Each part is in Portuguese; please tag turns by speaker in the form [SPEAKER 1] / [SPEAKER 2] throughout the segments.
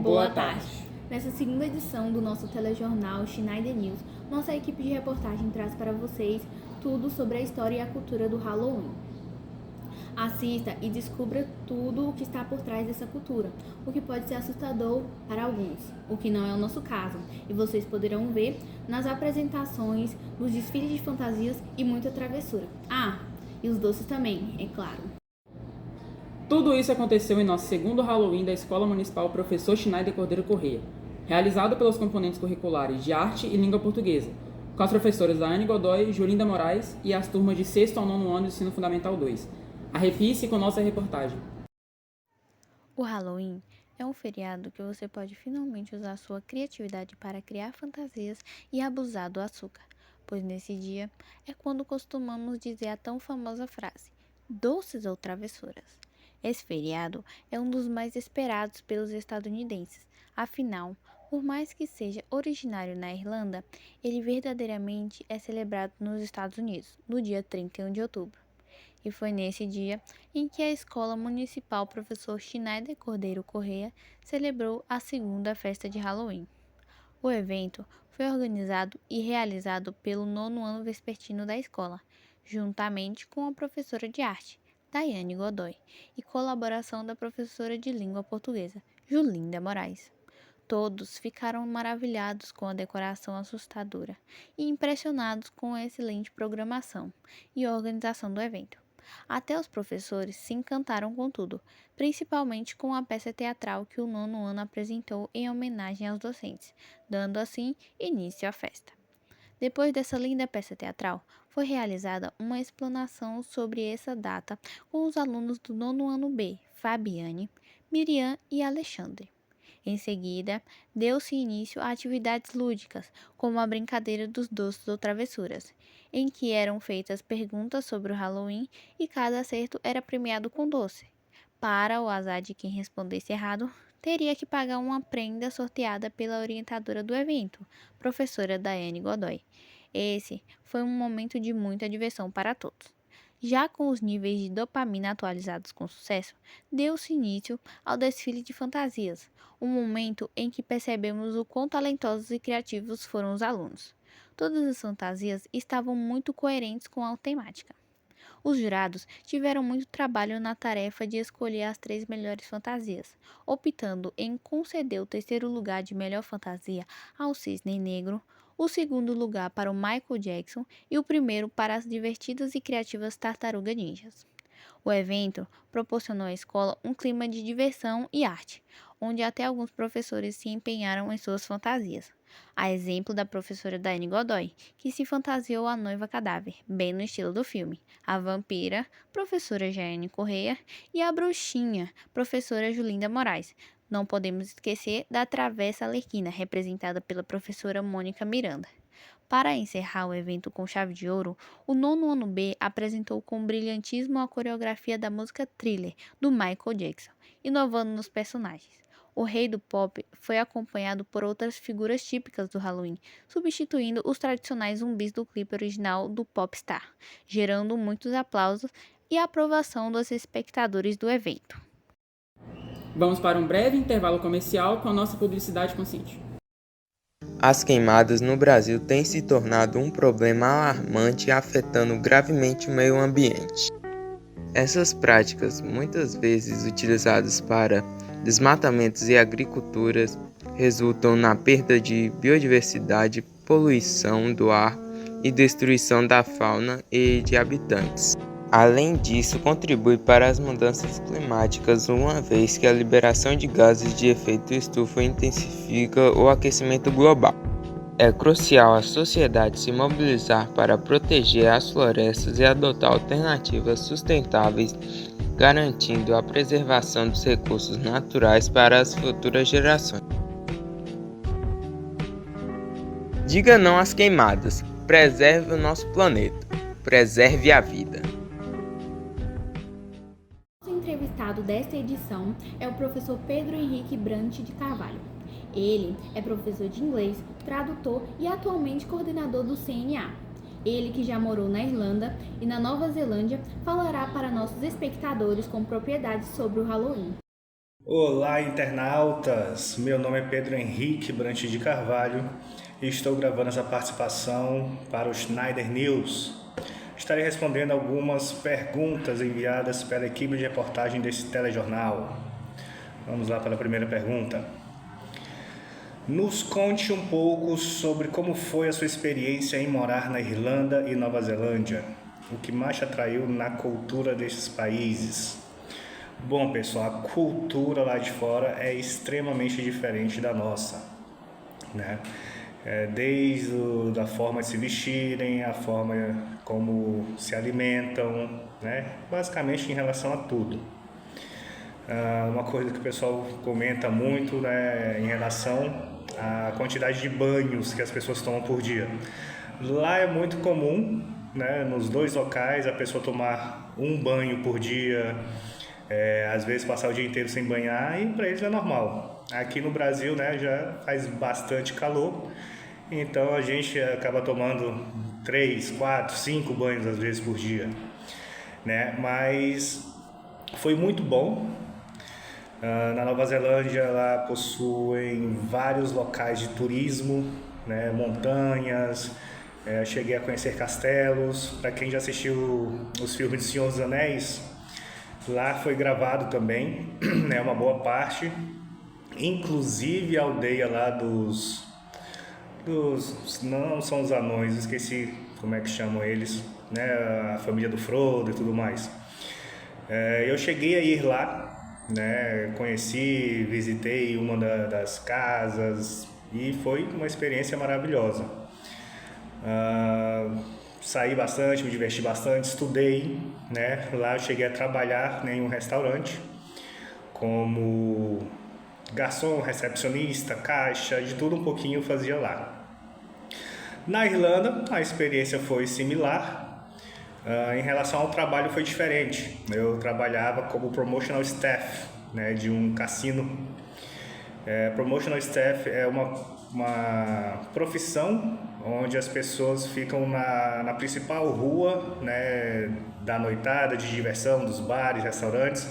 [SPEAKER 1] Boa tarde.
[SPEAKER 2] Nessa segunda edição do nosso telejornal Schneider News, nossa equipe de reportagem traz para vocês tudo sobre a história e a cultura do Halloween. Assista e descubra tudo o que está por trás dessa cultura, o que pode ser assustador para alguns, o que não é o nosso caso, e vocês poderão ver nas apresentações, nos desfiles de fantasias e muita travessura. E os doces também, é claro.
[SPEAKER 1] Tudo isso aconteceu em nosso segundo Halloween da Escola Municipal Professor Schneider Cordeiro Corrêa, realizado pelos componentes curriculares de Arte e Língua Portuguesa, com as professoras Daiane Godoy, Julinda Moraes e as turmas de 6º ao 9º ano do Ensino Fundamental 2. Arrepie-se com nossa reportagem.
[SPEAKER 2] O Halloween é um feriado que você pode finalmente usar sua criatividade para criar fantasias e abusar do açúcar, pois nesse dia é quando costumamos dizer a tão famosa frase, doces ou travessuras. Esse feriado é um dos mais esperados pelos estadunidenses, afinal, por mais que seja originário na Irlanda, ele verdadeiramente é celebrado nos Estados Unidos, no dia 31 de outubro. E foi nesse dia em que a Escola Municipal Professor Schneider Cordeiro Corrêa celebrou a segunda festa de Halloween. O evento foi organizado e realizado pelo 9º ano vespertino da escola, juntamente com a professora de arte, Daiane Godoy, e colaboração da professora de língua portuguesa, Julinda Moraes. Todos ficaram maravilhados com a decoração assustadora e impressionados com a excelente programação e organização do evento. Até os professores se encantaram com tudo, principalmente com a peça teatral que o 9º ano apresentou em homenagem aos docentes, dando assim início à festa. Depois dessa linda peça teatral, foi realizada uma explanação sobre essa data com os alunos do 9º ano B, Fabiane, Miriam e Alexandre. Em seguida, deu-se início a atividades lúdicas, como a brincadeira dos doces ou travessuras, em que eram feitas perguntas sobre o Halloween e cada acerto era premiado com doce. Para o azar de quem respondesse errado, teria que pagar uma prenda sorteada pela orientadora do evento, professora Daiane Godoy. Esse foi um momento de muita diversão para todos. Já com os níveis de dopamina atualizados com sucesso, deu-se início ao desfile de fantasias, um momento em que percebemos o quão talentosos e criativos foram os alunos. Todas as fantasias estavam muito coerentes com a temática. Os jurados tiveram muito trabalho na tarefa de escolher as 3 melhores fantasias, optando em conceder o 3º lugar de melhor fantasia ao Cisne Negro, o 2º lugar para o Michael Jackson e o 1º para as divertidas e criativas Tartaruga Ninjas. O evento proporcionou à escola um clima de diversão e arte, onde até alguns professores se empenharam em suas fantasias. A exemplo da professora Daiane Godoy, que se fantasiou a noiva cadáver, bem no estilo do filme, a vampira, professora Jaiane Corrêa, e a bruxinha, professora Julinda Moraes. Não podemos esquecer da travessa arlequina, representada pela professora Mônica Miranda. Para encerrar o evento com chave de ouro, o 9º ano B apresentou com brilhantismo a coreografia da música Thriller, do Michael Jackson, inovando nos personagens. O rei do pop foi acompanhado por outras figuras típicas do Halloween, substituindo os tradicionais zumbis do clipe original do Popstar, gerando muitos aplausos e aprovação dos espectadores do evento.
[SPEAKER 1] Vamos para um breve intervalo comercial com a nossa publicidade consciente.
[SPEAKER 3] As queimadas no Brasil têm se tornado um problema alarmante afetando gravemente o meio ambiente. Essas práticas, muitas vezes utilizadas para desmatamentos e agriculturas, resultam na perda de biodiversidade, poluição do ar e destruição da fauna e de habitantes. Além disso, contribui para as mudanças climáticas, uma vez que a liberação de gases de efeito estufa intensifica o aquecimento global. É crucial a sociedade se mobilizar para proteger as florestas e adotar alternativas sustentáveis, garantindo a preservação dos recursos naturais para as futuras gerações. Diga não às queimadas, preserve o nosso planeta, preserve a vida.
[SPEAKER 2] O entrevistado desta edição é o professor Pedro Henrique Brant de Carvalho. Ele é professor de inglês, tradutor e atualmente coordenador do CNA. Ele, que já morou na Irlanda e na Nova Zelândia, falará para nossos espectadores com propriedade sobre o Halloween.
[SPEAKER 4] Olá, internautas! Meu nome é Pedro Henrique Brant de Carvalho e estou gravando essa participação para o Schneider News. Estarei respondendo algumas perguntas enviadas pela equipe de reportagem desse telejornal. Vamos lá para a primeira pergunta. Nos conte um pouco sobre como foi a sua experiência em morar na Irlanda e Nova Zelândia. O que mais te atraiu na cultura desses países? Bom, pessoal, a cultura lá de fora é extremamente diferente da nossa, né? Desde a forma de se vestirem, a forma como se alimentam, né? Basicamente em relação a tudo. Uma coisa que o pessoal comenta muito, né, em relação à quantidade de banhos que as pessoas tomam por dia. Lá é muito comum, né, nos dois locais, a pessoa tomar um banho por dia, às vezes passar o dia inteiro sem banhar, e para eles é normal. Aqui no Brasil, né, já faz bastante calor, então a gente acaba tomando 3, 4, 5 banhos às vezes por dia, né? Mas foi muito bom. Na Nova Zelândia, lá possuem vários locais de turismo, né, montanhas, cheguei a conhecer castelos. Para quem já assistiu os filmes de Senhor dos Anéis, lá foi gravado também, né, uma boa parte. Inclusive a aldeia lá não são os anões, esqueci como é que chamam eles, né, a família do Frodo e tudo mais. Eu cheguei a ir lá, né, conheci, visitei uma das casas e foi uma experiência maravilhosa. Saí bastante, me diverti bastante, estudei, né? Lá eu cheguei a trabalhar, né, em um restaurante como garçom, recepcionista, caixa, de tudo um pouquinho eu fazia lá. Na Irlanda a experiência foi similar. Em relação ao trabalho foi diferente. Eu trabalhava como promotional staff, né, de um cassino. Promotional staff é uma profissão onde as pessoas ficam na principal rua, né, da noitada, de diversão, dos bares, restaurantes.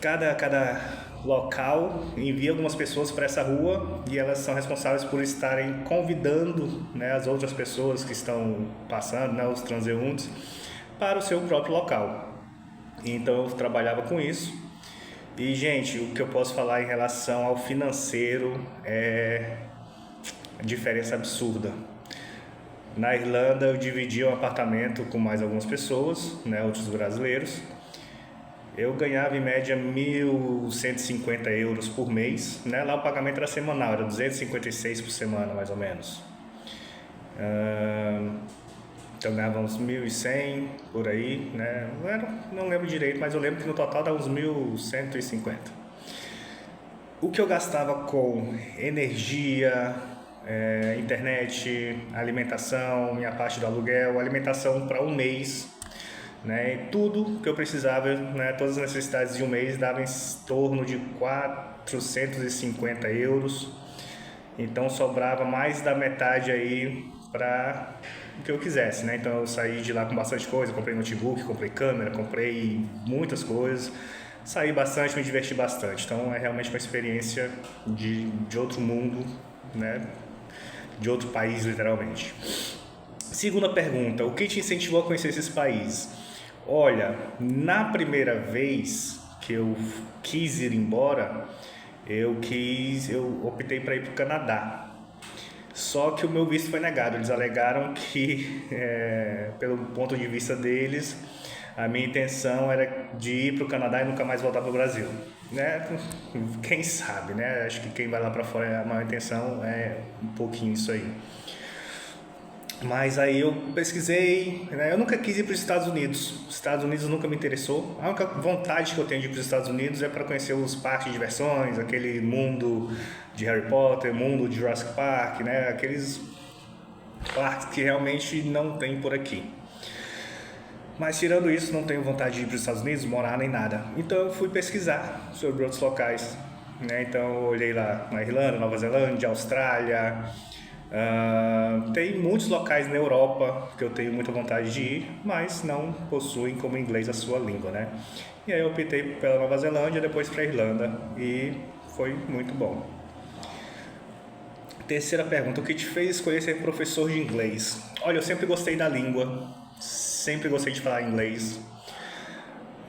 [SPEAKER 4] Cada local envia algumas pessoas para essa rua e elas são responsáveis por estarem convidando, né, as outras pessoas que estão passando, né, os transeuntes, para o seu próprio local. Então eu trabalhava com isso. E, gente, o que eu posso falar em relação ao financeiro é a diferença absurda. Na Irlanda eu dividia um apartamento com mais algumas pessoas, né, outros brasileiros. Eu ganhava em média 1.150 euros por mês, né? Lá o pagamento era semanal, era 256 por semana, mais ou menos. Então eu ganhava uns 1.100 por aí, né? Não lembro direito, mas eu lembro que no total dá uns 1.150. O que eu gastava com energia, internet, alimentação, minha parte do aluguel, alimentação para um mês, né? Tudo que eu precisava, né? Todas as necessidades de um mês dava em torno de 450 euros. Então sobrava mais da metade aí para o que eu quisesse, né? Então eu saí de lá com bastante coisa, comprei notebook, comprei câmera, comprei muitas coisas. Saí bastante, me diverti bastante. Então é realmente uma experiência de outro mundo, né? De outro país, literalmente. Segunda pergunta, o que te incentivou a conhecer esses países? Olha, na primeira vez que eu quis ir embora, eu optei para ir para o Canadá. Só que o meu visto foi negado. Eles alegaram que, pelo ponto de vista deles, a minha intenção era de ir para o Canadá e nunca mais voltar para o Brasil, né? Quem sabe, né? Acho que quem vai lá para fora, a maior intenção é um pouquinho isso aí. Mas aí eu pesquisei, né? Eu nunca quis ir para os Estados Unidos. Os Estados Unidos nunca me interessou. A única vontade que eu tenho de ir para os Estados Unidos é para conhecer os parques de diversões, aquele mundo de Harry Potter, mundo de Jurassic Park, né? Aqueles parques que realmente não tem por aqui. Mas tirando isso, não tenho vontade de ir para os Estados Unidos, morar nem nada. Então eu fui pesquisar sobre outros locais, né? Então eu olhei lá na Irlanda, Nova Zelândia, Austrália. Tem muitos locais na Europa que eu tenho muita vontade de ir, mas não possuem como inglês a sua língua, né? E aí eu optei pela Nova Zelândia, depois para a Irlanda e foi muito bom. Terceira pergunta, o que te fez escolher ser professor de inglês? Olha, eu sempre gostei da língua, sempre gostei de falar inglês.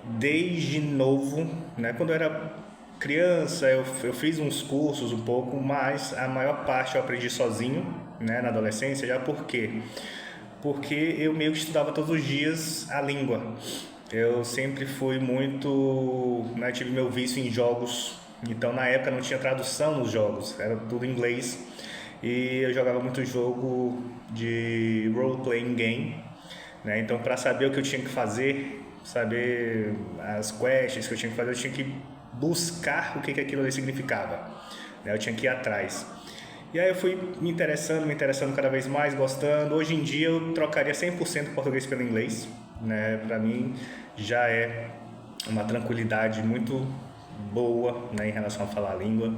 [SPEAKER 4] Desde novo, né? Quando eu era criança, eu fiz uns cursos um pouco, mas a maior parte eu aprendi sozinho, né? Na adolescência, já por quê? Porque eu meio que estudava todos os dias a língua. Eu sempre fui muito, né? Tive meu vício em jogos, então na época não tinha tradução nos jogos, era tudo em inglês. E eu jogava muito jogo de role-playing game, né? Então para saber o que eu tinha que fazer, saber as quests que eu tinha que fazer, eu tinha que buscar o que aquilo ali significava, né? Eu tinha que ir atrás. E aí eu fui me interessando cada vez mais, gostando. Hoje em dia eu trocaria 100% português pelo inglês, né? Para mim já é uma tranquilidade muito boa, né, em relação a falar a língua.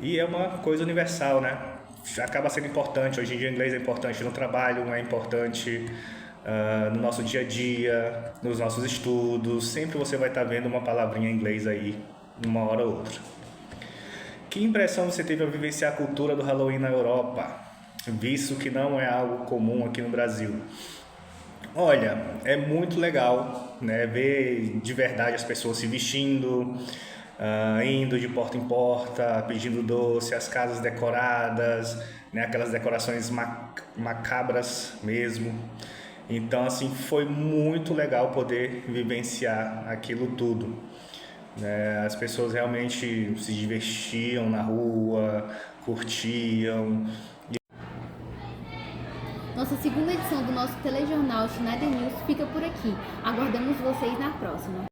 [SPEAKER 4] E é uma coisa universal, né? Acaba sendo importante. Hoje em dia o inglês é importante no trabalho, é importante no nosso dia a dia, nos nossos estudos. Sempre você vai estar vendo uma palavrinha em inglês aí, uma hora ou outra. Que impressão você teve ao vivenciar a cultura do Halloween na Europa, visto que não é algo comum aqui no Brasil? Olha, é muito legal, né, ver de verdade as pessoas se vestindo, indo de porta em porta, pedindo doce, as casas decoradas, né, aquelas decorações macabras mesmo. Então, assim, foi muito legal poder vivenciar aquilo tudo, né? As pessoas realmente se divertiam na rua, curtiam.
[SPEAKER 5] Nossa segunda edição do nosso telejornal Schneider News fica por aqui. Aguardamos vocês na próxima.